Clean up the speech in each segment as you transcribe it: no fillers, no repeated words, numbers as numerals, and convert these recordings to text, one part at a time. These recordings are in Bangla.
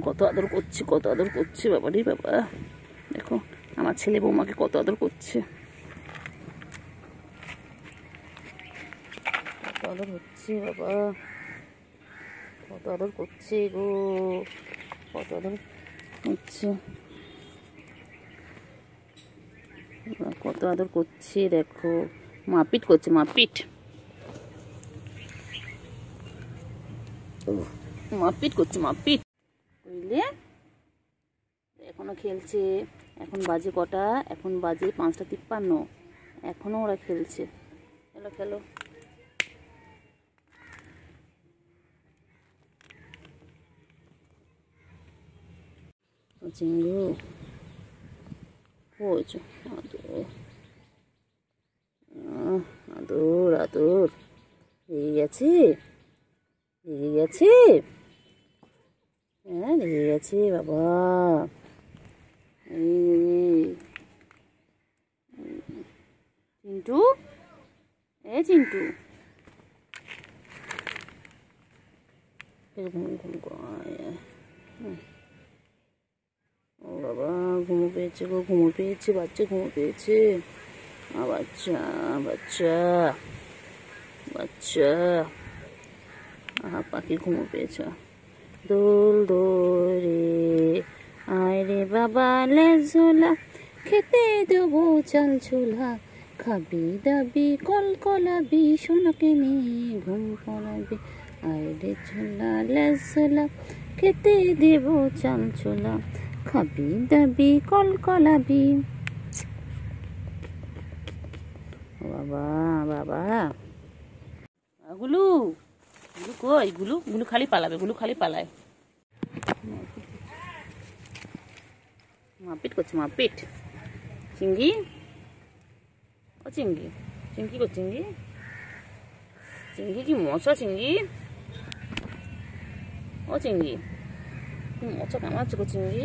কত আদর করছে, কত আদর করছে বাবা রে বাবা। দেখো আমার ছেলে বৌমাকে কত আদর করছে, কত আদর হচ্ছে বাবা, কত আদর করছে গো, কত আদর হচ্ছে, কত আদর করছে। দেখো মারপিট করছে, মারপিট মারপিট করছে, মারপিট বুঝলে। এখনো খেলছে। এখন বাজে কটা? এখন বাজে 5টা 53। এখনো ওরা খেলছে। খেলো খেলো। চিংড়ি হয়েছে, আদর আদর লেগে গেছে, লেগে গেছে, হ্যাঁ লেগে গেছে বাবা। চিন্টু, এ চিন্টু, ও বাবা ঘুমো পেয়েছে গো, ঘুমো পেয়েছে, বাচ্চা ঘুমো পেয়েছে। বাচ্চা বাচ্চা বাচ্চা, পাখি ঘুমো পেয়েছে। দোল দোরে আয় রে বাবা লেজ ঝোলা, খেতে দেবো চাল ছোলা, খাবি দাবি কল কলাবি, সোনাকে নিয়ে ঘুম পড়াবি। আয় রে ছোলা লেজ ঝোলা, খেতে দেবো চাল ছোলা, খাবি দাবি কল কলাবি। বাবা বাবা, গুলু গুলু কই? গুলু গুলু খালি পালাবে, গুলু খালি পালায়। মারপিট করছে, মারপিট। চিংড়ি, ও চিংড়ি, চিংড়ি কর, চিংড়ি, চিংড়ি কি মশা চিংড়ি, ও চিংড়ি কি মশা কামাচ্ছে গো চিংড়ি,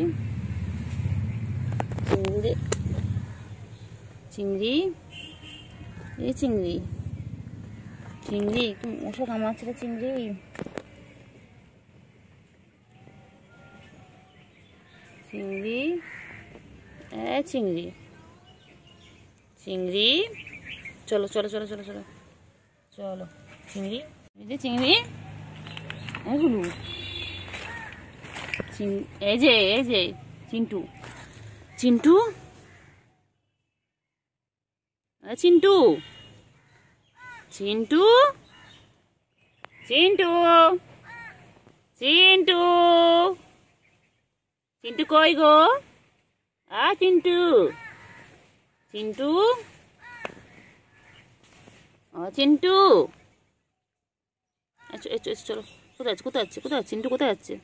চিংড়ি, চিংড়ি, এই চিংড়ি, চিংড়ি কি মশা কামাচ্ছে গো চিংড়ি। চিংড়ি, এ চিংড়ি, চিংড়ি, চলো চলো চলো চলো চলো চলো। চিংড়ি, এই যে চিংড়ি, এগুলো এই যে, এই যে চিন্টু, চিন্টু, চিন্টু, চিন্টু, চিন্টু, চিন্টু, চিন্টু কই গো? চিন্টু, চিন্টু, চিন্টু, চলো। কোথায় আছে, কোথায় আছে, কোথায় চিন্টু, কোথায় আছে?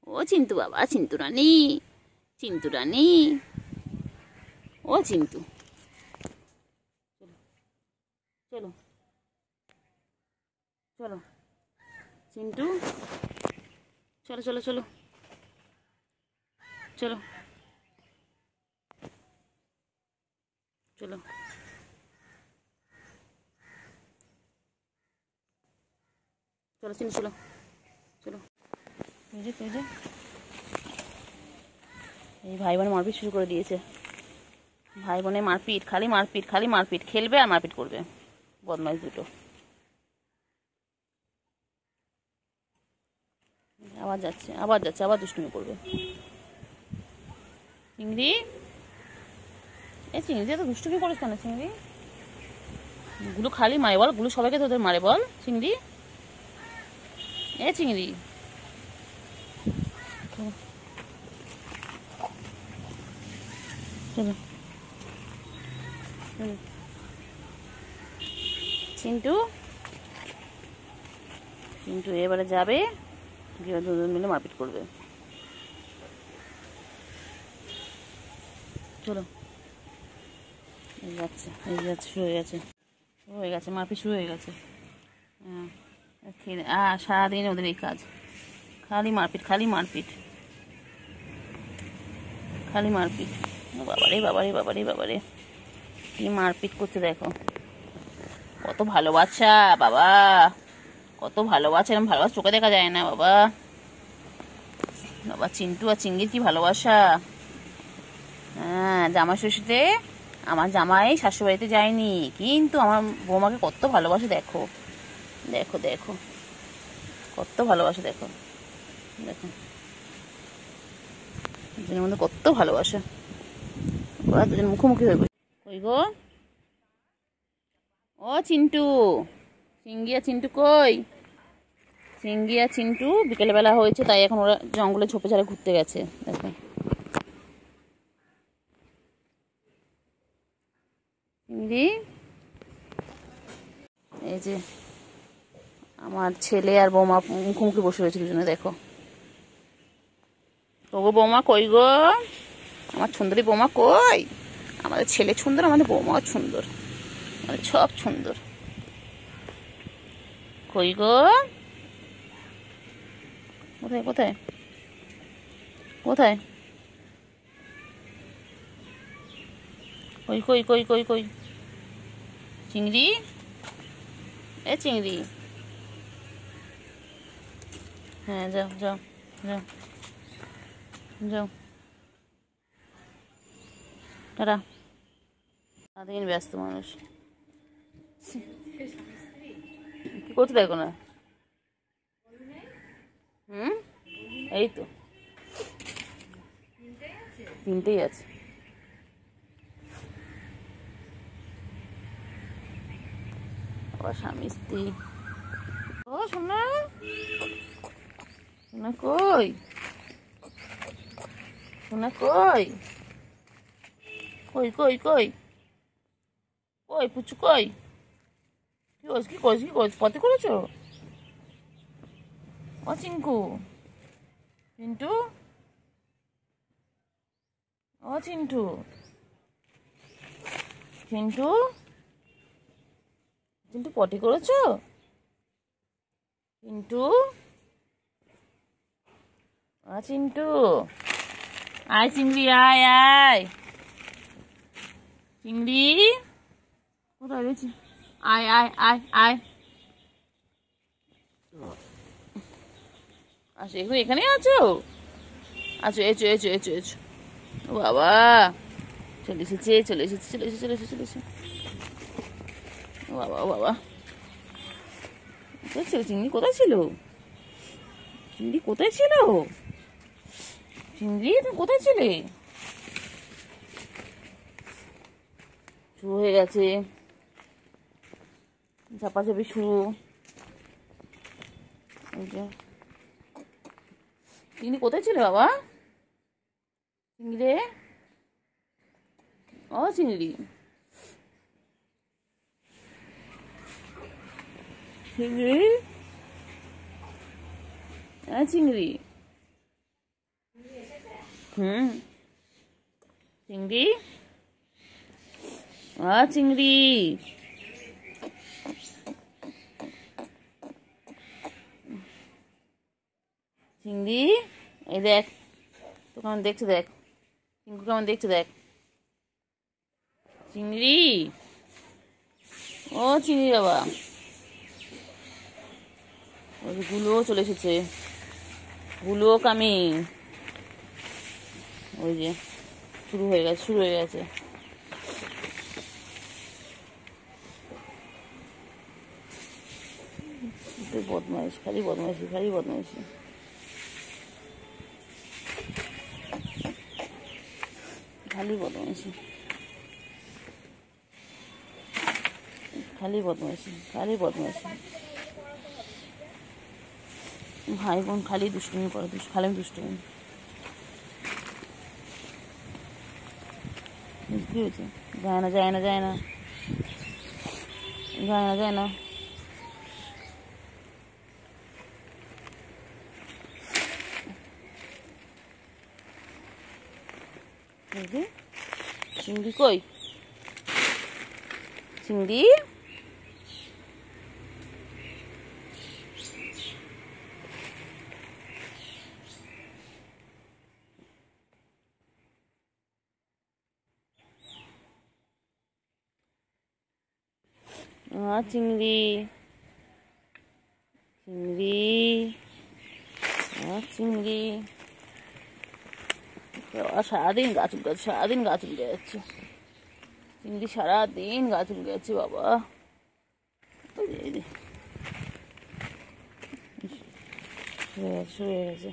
ও চিন্টু বাবা, চিন্টু রানী, চিন্টু রানী, ও চিন্টু, চলো চলো চিন্টু, চলো চলো চলো চলো চলো চলো চিন্টু, চলো চলো। এই ভাই বোনে মারপিট শুরু করে দিয়েছে। ভাই বোনে মারপিট, খালি মারপিট, খালি মারপিট, খেলবে আর মারপিট করবে, বদমাইশ দুটো। আবার যাচ্ছে, আবার যাচ্ছে, আবার দুষ্টুমি করবে। চিংড়ি, এই চিংড়ি এত দুষ্টুমি করিস কেন চিংড়ি? গুলো খালি মারে বল, গুলো সবাইকে তোদের মারে বল চিংড়ি, এ চিংড়ি। চলো চিন্টু, চিন্টু এবারে যাবে, গিয়ে দুজন মিলে মারপিট করবে। চলো, এই যাচ্ছে, এই যাচ্ছে, শুরু হয়ে গেছে, শুরু হয়ে গেছে, মারপিট শুরু হয়ে গেছে। হ্যাঁ সারাদিন ওদের এই কাজ, খালি মারপিট, খালি মারপিট, খালি মারপিট। বাবারে বাবারে বাবারে বাবারে, কি মারপিট করছে দেখো। কত ভালোবাসা বাবা, কত ভালোবাসা, এরকম ভালোবাসা চোখে দেখা যায় না বাবা। বাবা চিন্টু আর চিংড়ির কি ভালোবাসা। হ্যাঁ, জামাই ষষ্ঠীতে আমার জামাই শাশুড়িবাড়িতে যায়নি, কিন্তু আমার বৌমাকে কত ভালোবাসে। দেখো দেখো দেখো কত ভালোবাসে, দেখো দেখো দুজনের মধ্যে কত ভালোবাসা। ওরা দুজন মুখোমুখি হয়ে গেছে। কই গো ও চিন্টু, চিংড়ি আর চিন্টু কই? চিংড়ি আর চিন্টু বিকেলবেলা হয়েছে, তাই এখন ওরা জঙ্গলে ঝোপে ঝাড়ে ঘুরতে গেছে। দেখো চিংড়ি, এই যে আমার ছেলে আর বৌমা মুখোমুখি বসে রয়েছে দুজনে। দেখো ওগো বৌমা কই গো, আমার সুন্দরী বৌমা কই? আমাদের ছেলে সুন্দর, আমাদের বৌমাও সুন্দর, আমাদের সব সুন্দর। কই গো, কোথায় কোথায় কোথায়? কই কই কই কই কই? চিংড়ি, এ চিংড়ি, হ্যাঁ যাও যাও যাও যাও, টাটা। সারাদিন ব্যস্ত মানুষ, কি করতে দেখো না? এই তো তিনটেই আছে। আবার স্বামী স্ত্রী। ও সোনা, সোনা কই? সোনা কই? কই কই কই কই? পুচু কই? কি করছ কি করছ কি করছ? পথে করেছো? ও চিঙ্কু, চিন্টু, ও চিন্টু, চিন্টু, চিন্টু পটি করেছো? চিন্টু, চিন্টু, আয় চিংড়ি, আয় আয় চিংড়ি, কোথায় রয়েছি? আয় আয় আয় আয়, আচ্ছা এখন এখানে আছো? আচ্ছা এসো এসো এসো এসো। ও বাবা চলে এসেছে চলে এসেছে চলে এসেছে চলে এসেছে চলে এসেছে। ও বাবা ও বাবা, কোথায় ছিল চিংড়ি? কোথায় ছিল চিংড়ি? কোথায় ছিল চিংড়ি? তুমি কোথায় ছিলে? শুরু হয়ে গেছে ঝাপাঝাপি শুরু। চিংড়ি কোথায় ছিল বাবা? চিংড়ি রে, ও চিংড়ি, চিংড়ি, হ্যাঁ চিংড়ি, চিংড়ি, চিংড়ি, চিংড়ি, এই দেখ তো কেমন দেখছে, দেখ চিংড়ি কেমন দেখছে, দেখ চিংড়ি, ও চিংড়ি বাবা। ওই গুলোও চলে এসেছে, গুলোও কামিং। ওই যে শুরু হয়ে গেছে শুরু হয়ে গেছে। বদমাইশ, খালি বদমাইশি খালি বদমাইশি। খালি বদমাইশি খালি বদমাইশি খালি বদমাইশি। ভাই বোন খালি দুষ্টুমি করে, খালি দুষ্টুমি। কি হয়েছে? যায় না যায় না যায় না যায় না যায় না। চিংড়ি কই? চিংড়ি, চিংড়ি, চিংড়ি, চিংড়ি, সারাদিন গা চুলকাচ্ছে, সারাদিন গা চুলকে যাচ্ছে চিংড়ি, সারাদিন গা চুলকে যাচ্ছে বাবা। শুয়ে গেছে।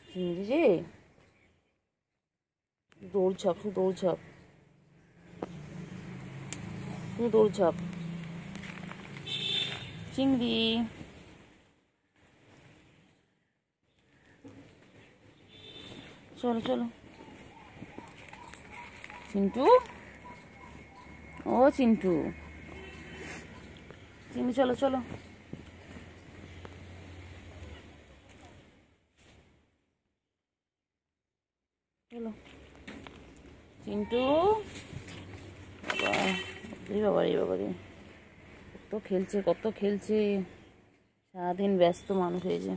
চিংড়ি রে, দৌড়ঝাপ, শুধু দৌড়ঝাপ, শুধু দৌড়ঝাপ চিংড়ি। চলো চলো চিন্টু, ও চিন্টু, চিংড়ি চলো চলো। চলো চিন্টু, বাবা রে বাবা রে বাবা রে, কত খেলছে, কত খেলছে, সারাদিন ব্যস্ত মানুষ হয়েছে।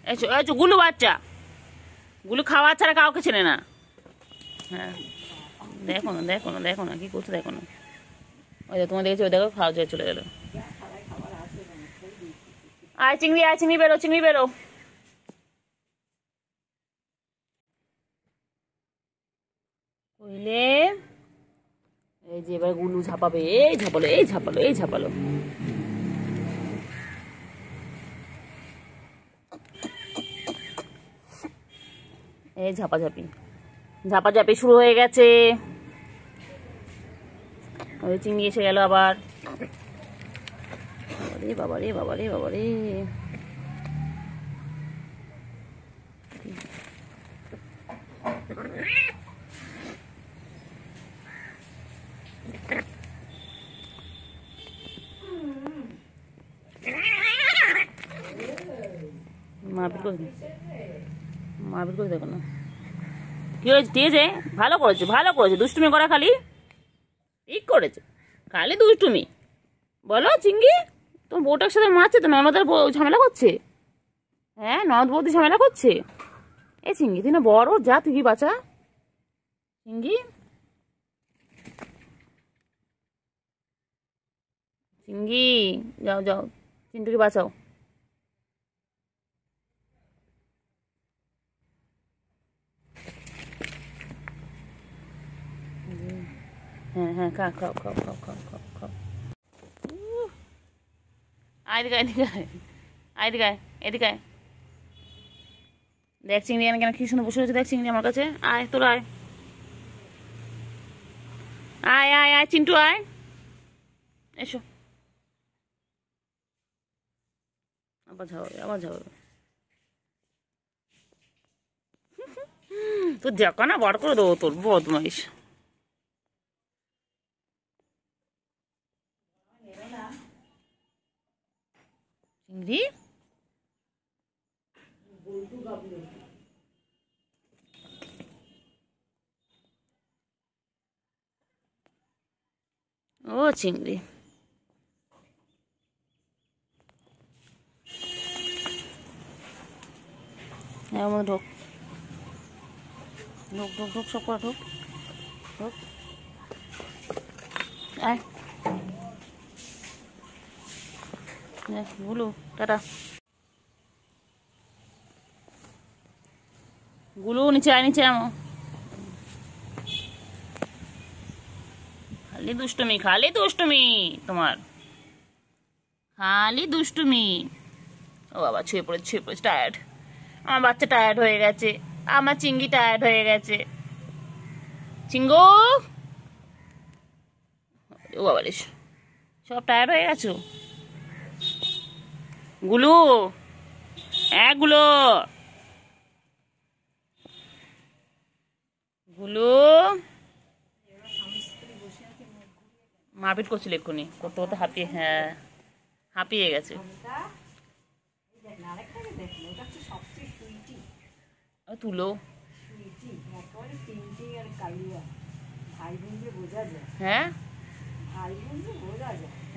এই গুলু বাচ্চা, গুলু খাওয়া ছাড়া কাউকে চেনে না। হ্যাঁ দেখো না, দেখো না, দেখো না কি করছে, দেখো না। ওই তোমার দেখেছি, ওই দেখো খাওয়া চলে গেল। আয় চিংড়ি, আয় চিংড়ি বেরো, চিংড়ি বেরো। কইলে এই যে এবার গুলু ঝাপাবে, এই ঝাপালো, এই ঝাপালো, এই ঝাপালো। এই ঝাপাঝাপি, ঝাপাঝাপি শুরু হয়ে গেছে। ওই চিংড়ি এসে গেল আবার। বাবারে বাবারে বাবারে বাবারে, মারপিট করে, মারপিট করে দেখো না কি হয়েছে। ঠিক আছে, ভালো করেছে, ভালো করেছে, দুষ্টুমি করা খালি ঠিক করেছে, খালি দুষ্টুমি। বলো চিংড়ি, তোমার বউটার সাথে মারছে তো, ননদের ঝামেলা করছে। হ্যাঁ ননদ বৌদি ঝামেলা করছে। এই চিংড়ি তুই না বড়, যা তুই কি বাঁচা চিংড়ি, চিংড়ি যাও যাও, চিন্টুকে বাঁচাও। হ্যাঁ হ্যাঁ, খাও খাও খাও খাও খাও খাও খাও। আয় দিকে, এদিকে আয়, দিকে এদিকে আয়। দেখ চিংড়ি কেন কি সুন্দর বসে রয়েছে, দেখ চিংড়ি আমার কাছে। আয় তোর আয়, আয় আয় আয় চিন্টু আয়, এসো। আবার ঝাপাবে, আবার ঝাপাবে। তোর দেখা না বার করে দেবো, তোর বদমাইশ। চিংড়ি ও চিংড়ি, হ্যাঁ ঢোক ঢোক ঢোক ঢোক, সব করা ঢোক ঢোক। আয় গুলু, টাটা। গুলু নিচে আয়, নিচে আমো। খালি দুষ্টুমি, খালি দুষ্টুমি তোমার, খালি দুষ্টুমি। ও বাবা ছুঁয়ে পড়েছে, ছুঁয়ে পড়েছে, টায়ার্ড। আমার বাচ্চা টায়ার্ড হয়ে গেছে, আমার চিংড়ি টায়ার্ড হয়ে গেছে। চিঙ্গু, ও বাবা রে, সব টায়ার্ড হয়ে গেছো। গুলু, গুলো গুলু, মারপিট করছিল এক্ষুনি, করতে করতে হাঁপিয়ে, হ্যাঁ হাঁপিয়ে গেছে। তুলো, হ্যাঁ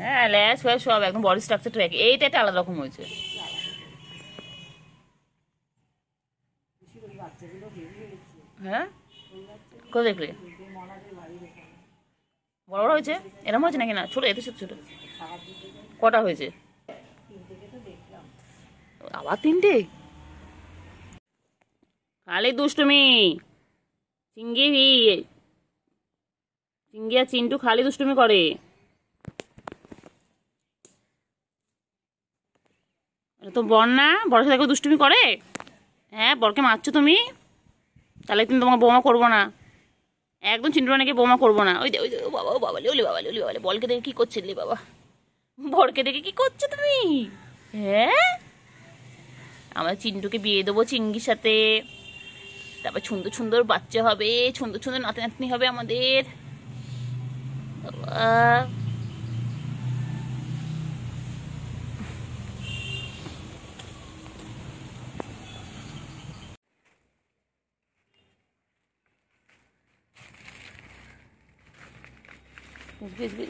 হ্যাঁ, ল্যাস ফ্যাস সব একদম, বডি স্ট্রাকচারটা একই, এইটা একটা আলাদা রকম হয়েছে। হ্যাঁ কোথায় দেখলে? বড় বড় হয়েছে, এরকম হয়েছে নাকি? না ছোট, এত ছোট ছোট। কটা হয়েছে? আবার 3টে? খালি দুষ্টুমি। চিঙ্গি চিঙ্গি আর চিন্টু খালি দুষ্টুমি করে। এটা তো বর না, বরের সাথে কেউ দুষ্টুমি করে? হ্যাঁ, বরকে মারছো তুমি? তাহলে কিন্তু তোমাকে বৌমা করবো না একদম। চিন্টু নাকি বৌমা করবো না। ওই যে ও বাবা, ও বাবা, ওলি বাবা, ওলি বাবা, বলকে দেখে কি করছে লে বাবা? বরকে দেখে কি করছো তুমি? হ্যাঁ, আমার চিন্টুকে বিয়ে দেবো চিঙ্গির সাথে। তারপর সুন্দর সুন্দর বাচ্চা হবে, সুন্দর সুন্দর নাতি নাতনি হবে আমাদের।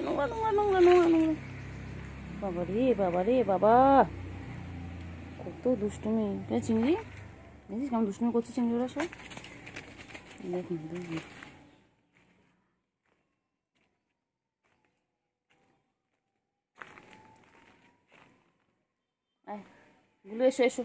নোংরা নোংরা নোংরা নোংরা নোংরা। বাবা রে বাবা রে বাবা, কত দুষ্টুমি। চিংড়ি দেখিস কেমন দুষ্টুমি করছে চিংড়িরা সব। দেখুন দেখুন, গুলো এসো এসো।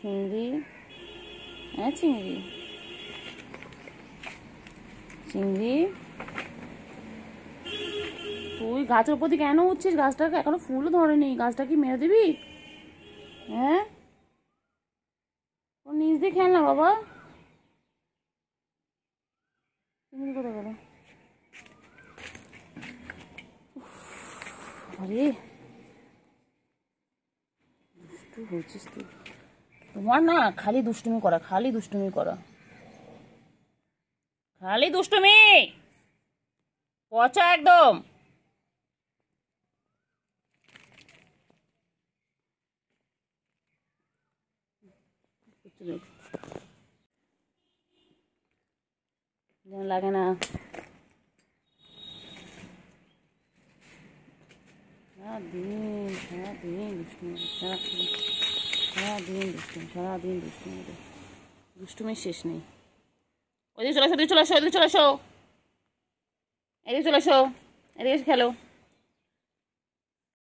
চিংড়ি, হ্যাঁ চিংড়ি, চিংড়ি তুই গাছের উপর দিয়ে কেন উঠছিস? গাছটাকে এখনো ফুলও ধরেনি, গাছটা কি মেরে দিবি? হ্যাঁ, ওর নিচ দিয়ে খেল না বাবা। চিংড়ি কোথায় গেল? আরে দুষ্টু হয়েছিস তুই। তোমার না খালি দুষ্টুমি করা, খালি দুষ্টুমি করা, খালি দুষ্টুমি, পচা একদম। লাগে না, সারাদিন সারাদিন দুষ্টুমি, সারাদিন সারাদিন দুষ্টুমি, সারাদিন দুষ্টুমি, দুষ্টুমির শেষ নেই। ওইদিকে চলে আসো, ওইদিকে চলে আসো, ওইদিকে চলে আসো, এদিকে চলে আসো, এদিকে এসে খেলো।